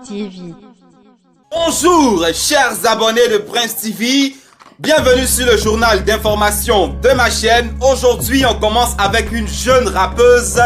TV. Bonjour chers abonnés de Prince TV, bienvenue sur le journal d'information de ma chaîne. Aujourd'hui on commence avec une jeune rappeuse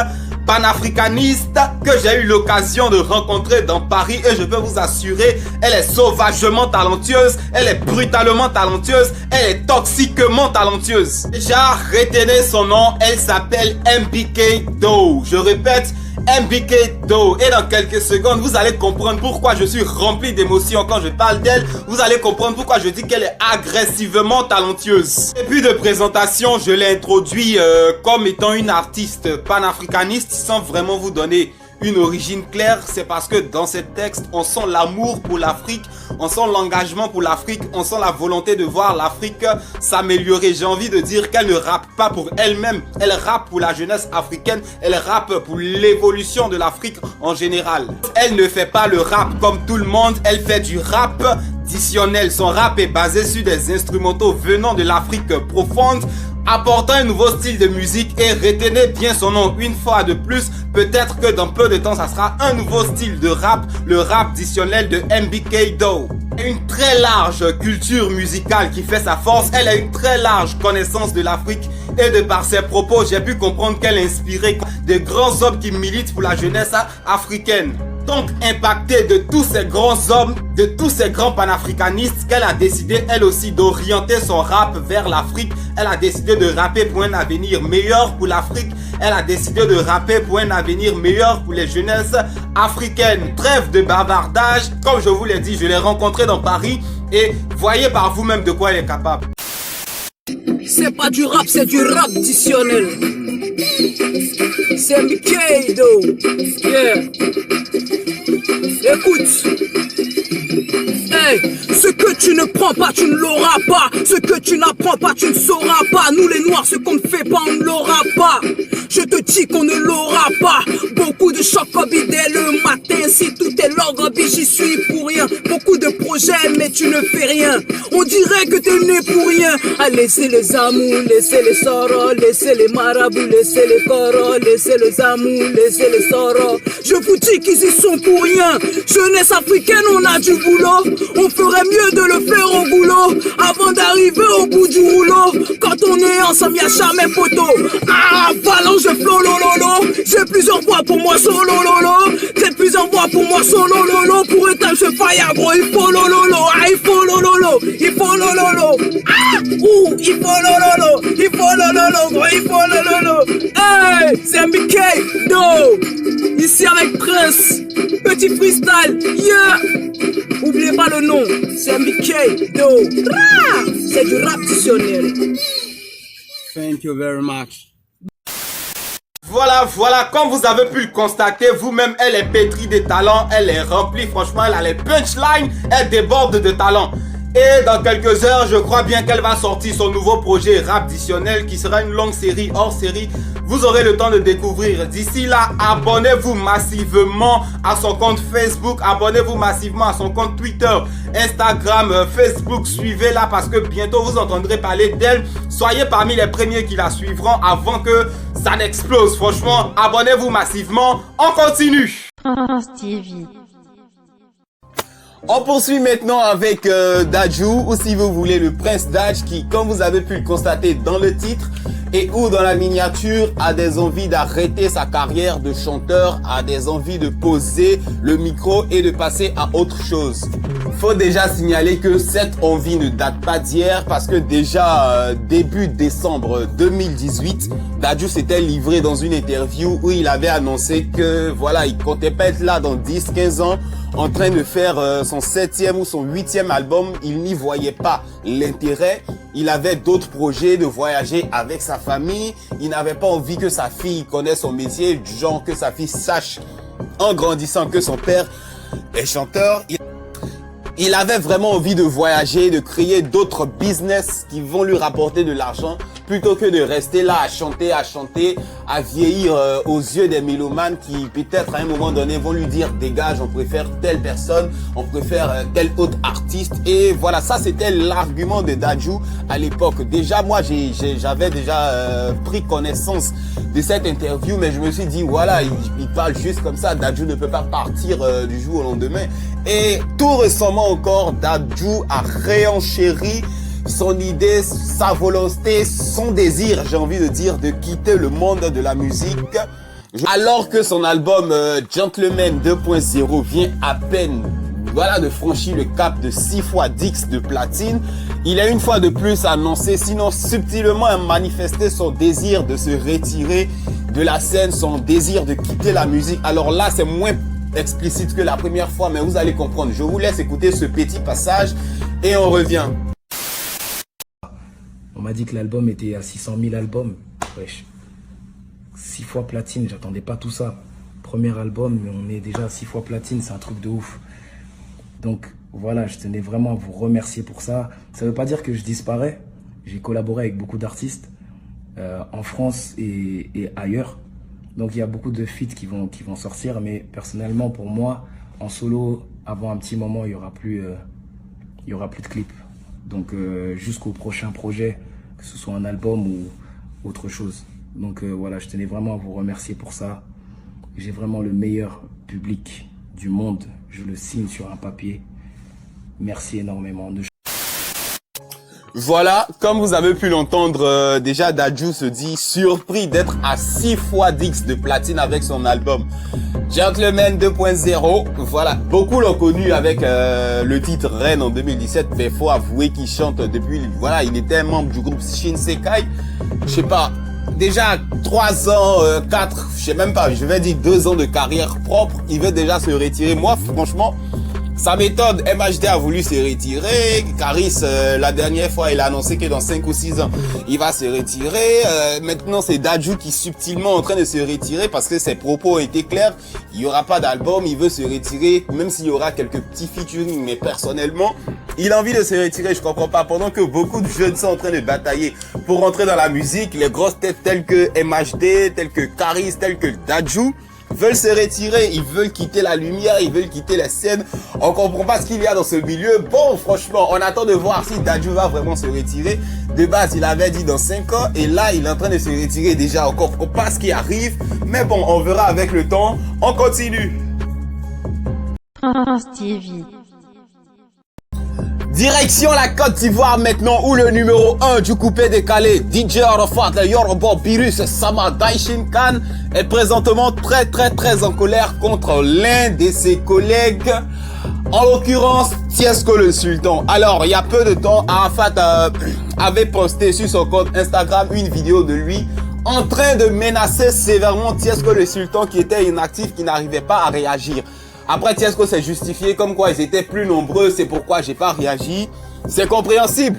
panafricaniste que j'ai eu l'occasion de rencontrer dans Paris et je peux vous assurer, elle est sauvagement talentueuse, elle est brutalement talentueuse, elle est toxiquement talentueuse. Déjà retenez son nom, elle s'appelle MBK Doe. Je répète, MBK Doe. Et dans quelques secondes, vous allez comprendre pourquoi je suis rempli d'émotions quand je parle d'elle. Vous allez comprendre pourquoi je dis qu'elle est agressivement talentueuse. Et puis de présentation, je l'ai introduit comme étant une artiste panafricaniste sans vraiment vous donner une origine claire. C'est parce que dans ces textes, on sent l'amour pour l'Afrique, on sent l'engagement pour l'Afrique, on sent la volonté de voir l'Afrique s'améliorer. J'ai envie de dire qu'elle ne rappe pas pour elle-même, elle rappe pour la jeunesse africaine, elle rappe pour l'évolution de l'Afrique en général. Elle ne fait pas le rap comme tout le monde, elle fait du rap additionnel. Son rap est basé sur des instrumentaux venant de l'Afrique profonde, apportant un nouveau style de musique et retenez bien son nom une fois de plus. Peut-être que dans peu de temps, ça sera un nouveau style de rap, le rap additionnel de MBK Doe. Une très large culture musicale qui fait sa force, elle a une très large connaissance de l'Afrique et de par ses propos, j'ai pu comprendre qu'elle a inspiré de grands hommes qui militent pour la jeunesse africaine. Donc impactée de tous ces grands hommes, de tous ces grands panafricanistes, qu'elle a décidé elle aussi d'orienter son rap vers l'Afrique. Elle a décidé de rapper pour un avenir meilleur pour l'Afrique. Elle a décidé de rapper pour un avenir meilleur pour les jeunesses africaines. Trêve de bavardage, comme je vous l'ai dit, je l'ai rencontrée dans Paris et voyez par vous-même de quoi elle est capable. C'est pas du rap, c'est du rap additionnel. C'est MBK Doe. Yeah. Écoute. Hey, ce que tu ne prends pas, tu ne l'auras pas. Ce que tu n'apprends pas, tu ne sauras pas. Nous les noirs, ce qu'on ne fait pas, on ne l'aura pas. Je te dis qu'on ne l'aura pas. Beaucoup de chocs dès le matin. Si tout est l'ordre, j'y suis pour rien. Beaucoup de projets, mais tu ne fais rien. On dirait que t'es né pour rien. À laisser les amours, laisser les sorors, laisser les marabouts, laisser les coros, laisser les amours, laisser les sorors. Je vous dis qu'ils y sont pour rien. Jeunesse africaine, on a du boulot. On ferait mieux de le faire au boulot avant d'arriver au bout du rouleau. Quand on est ensemble, y'a jamais photo. Ah, ballon, je flow, lolo. J'ai plusieurs voix pour moi, solo, lolo. J'ai plusieurs voix pour moi, solo, lolo. Pour un temps, je fire, gros, il faut lolo. Ah, il faut lolo. Il faut lolo. Ah, ouh, il faut lolo. Il faut lolo, gros, il faut lolo. Hey, c'est MBK Doe. Ici avec Prince. Petit freestyle, yeah. Oubliez pas le nom, c'est MBK Doe. C'est du rap additionnel. Thank you very much. Voilà, comme vous avez pu le constater vous-même, elle est pétrie de talent, elle est remplie, franchement, elle a les punchlines, elle déborde de talent. Et dans quelques heures, je crois bien qu'elle va sortir son nouveau projet rap additionnel qui sera une longue série, hors série. Vous aurez le temps de découvrir. D'ici là, abonnez-vous massivement à son compte Facebook, abonnez-vous massivement à son compte Twitter, Instagram, Facebook. Suivez-la parce que bientôt vous entendrez parler d'elle. Soyez parmi les premiers qui la suivront avant que ça n'explose. Franchement, abonnez-vous massivement. On continue. Prince TV. On poursuit maintenant avec Dadju, ou si vous voulez le Prince Daj, qui, comme vous avez pu le constater dans le titre et ou dans la miniature, a des envies d'arrêter sa carrière de chanteur, a des envies de poser le micro et de passer à autre chose. Faut déjà signaler que cette envie ne date pas d'hier parce que déjà début décembre 2018, Dadju s'était livré dans une interview où il avait annoncé que voilà, il comptait pas être là dans 10-15 ans en train de faire son 7e ou son 8e album. Il n'y voyait pas l'intérêt. Il avait d'autres projets, de voyager avec sa famille. Il n'avait pas envie que sa fille connaisse son métier, du genre que sa fille sache en grandissant que son père est chanteur. Il avait vraiment envie de voyager, de créer d'autres business qui vont lui rapporter de l'argent. plutôt que de rester là à chanter, à vieillir aux yeux des mélomanes qui peut-être à un moment donné vont lui dire dégage, on préfère telle personne, on préfère tel autre artiste. Et voilà, ça c'était l'argument de Dadju à l'époque. Déjà moi j'avais déjà pris connaissance de cette interview, mais je me suis dit voilà, il parle juste comme ça. Dadju ne peut pas partir du jour au lendemain. Et tout récemment encore, Dadju a réenchéri son idée, sa volonté, son désir, j'ai envie de dire, de quitter le monde de la musique. Alors que son album Gentleman 2.0 vient à peine de franchir le cap de 6 fois Dix de platine, il a une fois de plus annoncé, sinon subtilement manifesté son désir de se retirer de la scène, son désir de quitter la musique. Alors là, c'est moins explicite que la première fois, mais vous allez comprendre. Je vous laisse écouter ce petit passage et on revient. On m'a dit que l'album était à 600 000 albums. Wesh. 6 fois platine, j'attendais pas tout ça. Premier album, mais on est déjà à 6 fois platine, c'est un truc de ouf. Donc voilà, je tenais vraiment à vous remercier pour ça. Ça veut pas dire que je disparais. J'ai collaboré avec beaucoup d'artistes en France et ailleurs. Donc il y a beaucoup de feats qui vont sortir, mais personnellement pour moi, en solo, avant un petit moment, il y aura plus de clips. Donc jusqu'au prochain projet, que ce soit un album ou autre chose. Donc voilà, je tenais vraiment à vous remercier pour ça. J'ai vraiment le meilleur public du monde. Je le signe sur un papier. Merci énormément. Voilà, comme vous avez pu l'entendre, déjà Dadju se dit surpris d'être à 6 fois Dix de platine avec son album Gentleman 2.0. Voilà, beaucoup l'ont connu avec le titre Reine en 2017, mais faut avouer qu'il chante depuis, voilà, il était un membre du groupe Shinsekai, je sais pas, déjà 3 ans, 4, je sais même pas, je vais dire 2 ans de carrière propre, il veut déjà se retirer. Moi, franchement, ça m'étonne. MHD a voulu se retirer. Caris, la dernière fois, il a annoncé que dans 5 ou 6 ans, il va se retirer. Maintenant, c'est Dadju qui est subtilement en train de se retirer parce que ses propos ont été clairs. Il n'y aura pas d'album, il veut se retirer, même s'il y aura quelques petits featuring. Mais personnellement, il a envie de se retirer. Je comprends pas. Pendant que beaucoup de jeunes sont en train de batailler pour rentrer dans la musique, les grosses têtes telles que MHD, telles que Caris, telles que Dadju, veulent se retirer, ils veulent quitter la lumière, ils veulent quitter la scène. On comprend pas ce qu'il y a dans ce milieu. Bon, franchement, on attend de voir si Dadju va vraiment se retirer. De base, il avait dit dans 5 ans et là, il est en train de se retirer déjà. On comprend pas ce qui arrive. Mais bon, on verra avec le temps. On continue. Prince TV. Direction la Côte d'Ivoire maintenant, où le numéro 1 du coupé décalé, DJ Arafat, le Yoruba Virus Sama Daishin Khan, est présentement très en colère contre l'un de ses collègues, en l'occurrence Tiesco le Sultan. Alors, il y a peu de temps, Arafat avait posté sur son compte Instagram une vidéo de lui en train de menacer sévèrement Tiesco le Sultan qui était inactif, qui n'arrivait pas à réagir. Après, Tiesco s'est justifié comme quoi ils étaient plus nombreux, c'est pourquoi j'ai pas réagi. C'est compréhensible.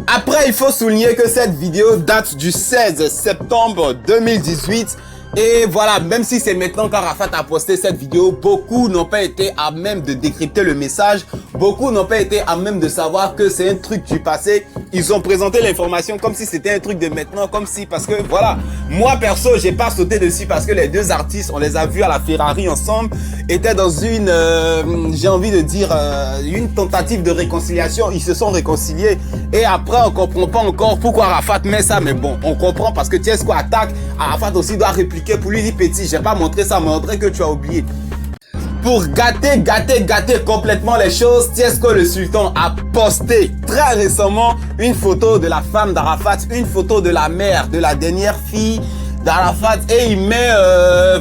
Après, il faut souligner que cette vidéo date du 16 septembre 2018. Et voilà, même si c'est maintenant qu'Arafat a posté cette vidéo, beaucoup n'ont pas été à même de décrypter le message. Beaucoup n'ont pas été à même de savoir que c'est un truc du passé. Ils ont présenté l'information comme si c'était un truc de maintenant, comme si, parce que voilà, moi perso, j'ai pas sauté dessus parce que les deux artistes, on les a vus à la Ferrari ensemble, étaient dans une, j'ai envie de dire, une tentative de réconciliation. Ils se sont réconciliés et après, on comprend pas encore pourquoi Arafat met ça, mais bon, on comprend parce que Tiesco attaque, Arafat aussi doit répliquer pour lui dire petit, j'ai pas montré ça, montrer que tu as oublié. Pour gâter complètement les choses, Tiesco le Sultan a posté très récemment une photo de la femme d'Arafat, une photo de la mère, de la dernière fille d'Arafat, et il met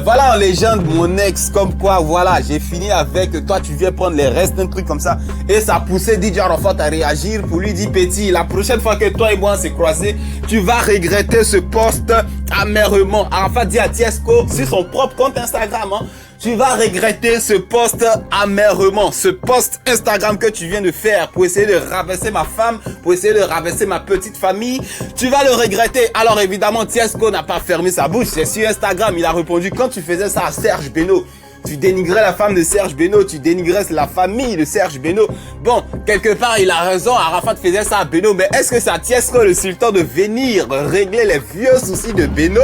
voilà en légende mon ex, comme quoi voilà, j'ai fini avec toi, tu viens prendre les restes, un truc comme ça. Et ça a poussé DJ Arafat à réagir pour lui dire petit, la prochaine fois que toi et moi on s'est croisés, tu vas regretter ce post amèrement. Arafat dit à Tiesco sur son propre compte Instagram, hein, tu vas regretter ce post amèrement, ce post Instagram que tu viens de faire pour essayer de rabaisser ma femme, pour essayer de rabaisser ma petite famille. Tu vas le regretter. Alors évidemment, Tiesco n'a pas fermé sa bouche. C'est sur Instagram, il a répondu quand tu faisais ça à Serge Beno. tu dénigrais la femme de Serge Beno, tu dénigrais la famille de Serge Beno. Bon, quelque part, il a raison, Arafat faisait ça à Beno, mais est-ce que ça Tiesko le sultan de venir régler les vieux soucis de Beno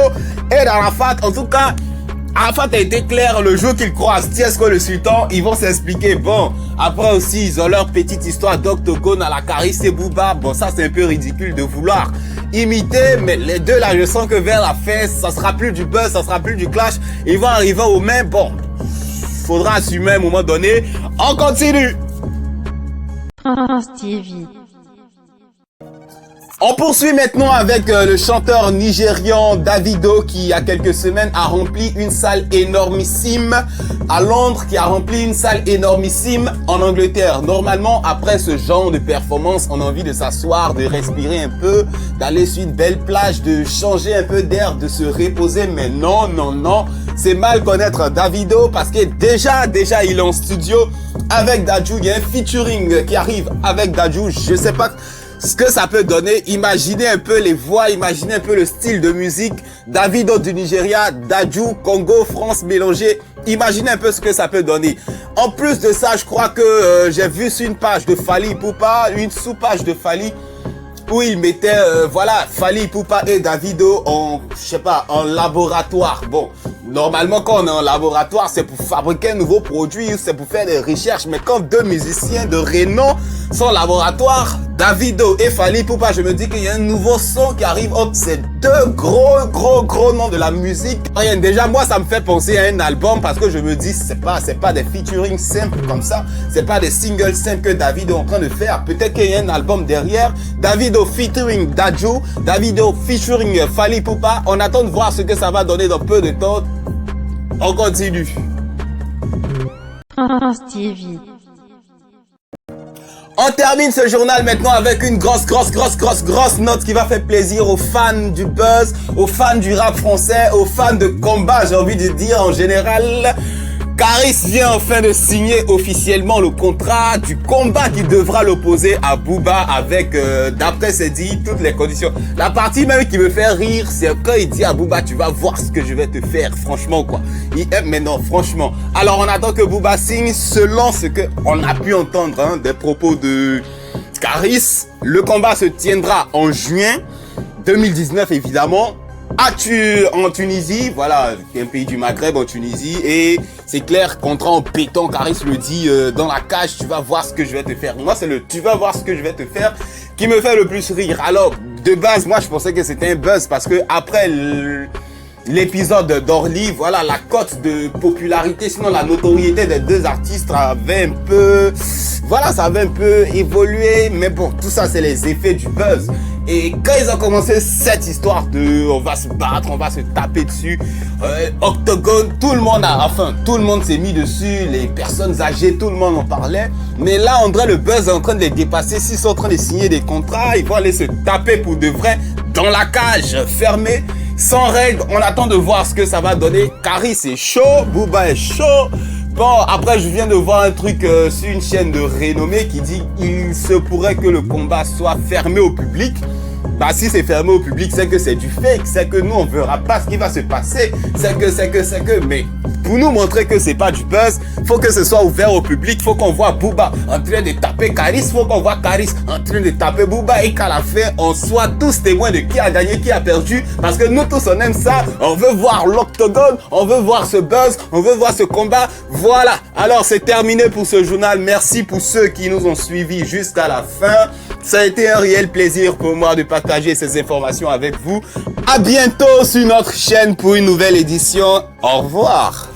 et d'Arafat? En tout cas, Arafat a été clair, le jour qu'ils croisent Tiesko le sultan, ils vont s'expliquer. Bon, après aussi, ils ont leur petite histoire d'octogone à la Caris et Booba. Bon, ça, c'est un peu ridicule de vouloir imiter, mais les deux, là, je sens que vers la fin, ça sera plus du buzz, ça sera plus du clash. Ils vont arriver au même. Bon, faudra assumer à un moment donné. On continue. Stevie. On poursuit maintenant avec le chanteur nigérian Davido qui, il y a quelques semaines, a rempli une salle énormissime à Londres, qui a rempli une salle énormissime en Angleterre. Normalement, après ce genre de performance, on a envie de s'asseoir, de respirer un peu, d'aller sur une belle plage, de changer un peu d'air, de se reposer. Mais non, non, non, c'est mal connaître Davido parce que déjà, il est en studio avec Dadju. Il y a un featuring qui arrive avec Dadju. Je sais pas ce que ça peut donner. Imaginez un peu les voix, imaginez un peu le style de musique. Davido du Nigeria, Dadju, Congo, France mélangé. Imaginez un peu ce que ça peut donner. En plus de ça, je crois que j'ai vu sur une page de Fally Ipupa, une sous-page de Fally, où il mettait, voilà, Fally Ipupa et Davido en, je sais pas, en laboratoire. Bon, normalement, quand on est en laboratoire, c'est pour fabriquer un nouveau produit, c'est pour faire des recherches. Mais quand deux musiciens de renom sont en laboratoire, Davido et Fally Ipupa, je me dis qu'il y a un nouveau son qui arrive. Hop, c'est deux gros noms de la musique. Rien, déjà, moi, ça me fait penser à un album parce que je me dis, c'est pas des featuring simples comme ça. C'est pas des singles simples que Davido est en train de faire. Peut-être qu'il y a un album derrière. Davido featuring Dadju, Davido featuring Fally Ipupa. On attend de voir ce que ça va donner dans peu de temps. On continue. Stevie. On termine ce journal maintenant avec une grosse note qui va faire plaisir aux fans du buzz, aux fans du rap français, aux fans de combat, j'ai envie de dire en général. Caris vient enfin de signer officiellement le contrat du combat qui devra l'opposer à Booba avec, d'après c'est dit, toutes les conditions. La partie même qui me fait rire, c'est quand il dit à Booba, tu vas voir ce que je vais te faire, franchement quoi. Mais non, franchement. Alors on attend que Booba signe selon ce que on a pu entendre hein, des propos de Caris. Le combat se tiendra en juin 2019 évidemment. En Tunisie, voilà, un pays du Maghreb en Tunisie, et c'est clair, contrat en béton, Caris le dit dans la cage, tu vas voir ce que je vais te faire. Moi, c'est le tu vas voir ce que je vais te faire qui me fait le plus rire. Alors, de base, moi, je pensais que c'était un buzz parce que après l'épisode d'Orly, voilà, la cote de popularité, sinon la notoriété des deux artistes avait un peu, voilà, ça avait un peu évolué, mais bon, tout ça, c'est les effets du buzz. Et quand ils ont commencé cette histoire de on va se battre, on va se taper dessus, octogone, tout le monde s'est mis dessus, les personnes âgées, tout le monde en parlait. Mais là, on dirait le buzz est en train de les dépasser. S'ils sont en train de signer des contrats, ils vont aller se taper pour de vrai dans la cage, fermée, sans règles. On attend de voir ce que ça va donner. Caris est chaud, Booba est chaud. Bon, après, je viens de voir un truc sur une chaîne de renommée qui dit il se pourrait que le combat soit fermé au public. Bah, si c'est fermé au public, c'est que c'est du fake, c'est que nous, on verra pas ce qui va se passer, c'est que, mais pour nous montrer que c'est pas du buzz, faut que ce soit ouvert au public, faut qu'on voit Booba en train de taper Caris, faut qu'on voit Caris en train de taper Booba et qu'à la fin, on soit tous témoins de qui a gagné, qui a perdu, parce que nous tous, on aime ça, on veut voir l'octogone, on veut voir ce buzz, on veut voir ce combat, voilà. Alors, c'est terminé pour ce journal, merci pour ceux qui nous ont suivis jusqu'à la fin. Ça a été un réel plaisir pour moi de partager ces informations avec vous. À bientôt sur notre chaîne pour une nouvelle édition. Au revoir.